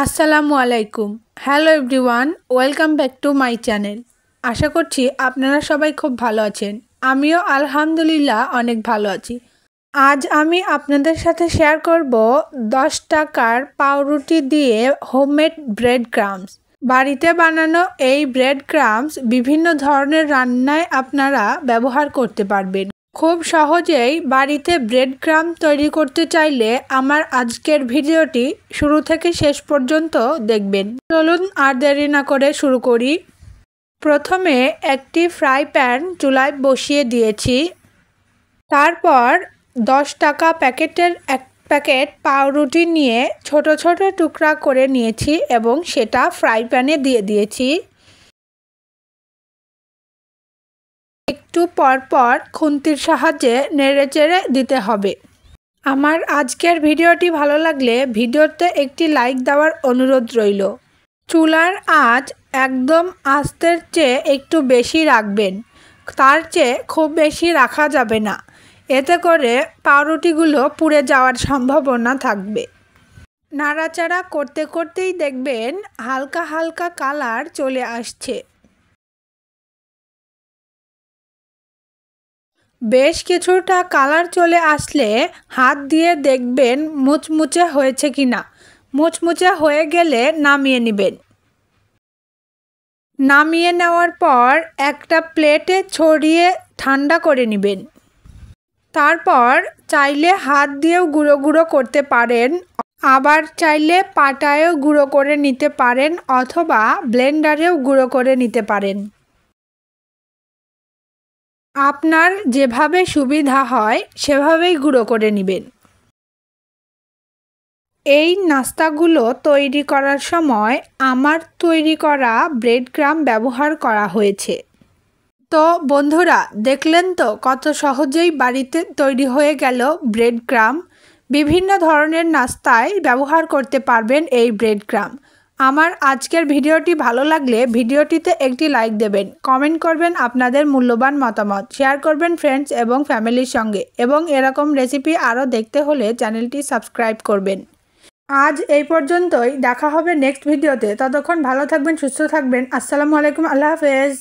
আসসালামু আলাইকুম। Hello everyone, welcome back to my channel. আশা করছি আপনারা সবাই খুব ভালো আছেন। আমিও আলহামদুলিল্লাহ অনেক ভালো আছি। আজ আমি আপনাদের সাথে শেয়ার করব 10 টাকার পাউরুটি দিয়ে হোমমেড ব্রেড ক্রাম্বস। বাড়িতে বানানো এই ব্রেড ক্রাম্বস বিভিন্ন ধরনের রান্নায় আপনারা ব্যবহার করতে পারবেন। খুব সহজেই বাড়িতে ব্রেড ক্রাম্ব তৈরি করতে চাইলে আমার আজকের ভিডিওটি শুরু থেকে শেষ পর্যন্ত দেখবেন। চলুন আর দেরি না করে শুরু করি। প্রথমে একটি ফ্রাই প্যান চুলায় বসিয়ে দিয়েছি। তারপর 10 টাকা প্যাকেটের এক প্যাকেট পাউরুটি নিয়ে ছোট ছোট টুকরা করে নিয়েছি এবং সেটা ফ্রাই প্যানে দিয়ে দিয়েছি। একটু পরপর খুন্তির সাহায্যে নেড়েচেড়ে দিতে হবে। আমার আজকের ভিডিওটি ভালো লাগলে ভিডিওতে একটি লাইক দেওয়ার অনুরোধ রইল। চুলার আঁচ একদম আস্তের চেয়ে একটু বেশি রাখবেন, তার চেয়ে খুব বেশি রাখা যাবে না, এতে করে পাউরুটিগুলো পুড়ে যাওয়ার সম্ভাবনা থাকবে। নাড়াচাড়া করতে করতেই দেখবেন হালকা হালকা কালার চলে আসছে। বেশ কিছুটা কালার চলে আসলে হাত দিয়ে দেখবেন মুচমুচে হয়েছে কিনা। মুচমুচে হয়ে গেলে নামিয়ে নেবেন। নামিয়ে নেওয়ার পর একটা প্লেটে ছড়িয়ে ঠান্ডা করে নেবেন। তারপর চাইলে হাত দিয়েও গুঁড়ো গুঁড়ো করতে পারেন, আবার চাইলে পাটায়ও গুঁড়ো করে নিতে পারেন অথবা ব্লেন্ডারেও গুঁড়ো করে নিতে পারেন। আপনার যেভাবে সুবিধা হয় সেভাবেই গুঁড়ো করে নেবেন। এই নাস্তাগুলো তৈরি করার সময় আমার তৈরি করা ব্রেড ক্রাম্ব ব্যবহার করা হয়েছে। তো বন্ধুরা, দেখলেন তো কত সহজেই বাড়িতে তৈরি হয়ে গেল ব্রেড ক্রাম্ব। বিভিন্ন ধরনের নাস্তায় ব্যবহার করতে পারবেন এই ব্রেড ক্রাম্ব। আমার আজকের ভিডিওটি ভালো লাগলে ভিডিওটিতে একটি লাইক দেবেন, কমেন্ট করবেন আপনাদের মূল্যবান মতামত, শেয়ার করবেন ফ্রেন্ডস এবং ফ্যামিলির সঙ্গে, এবং এরকম রেসিপি আরও দেখতে হলে চ্যানেলটি সাবস্ক্রাইব করবেন। আজ এই পর্যন্তই, দেখা হবে নেক্সট ভিডিওতে। ততক্ষণ ভালো থাকবেন, সুস্থ থাকবেন। আসসালামু আলাইকুম, আল্লাহ হাফেজ।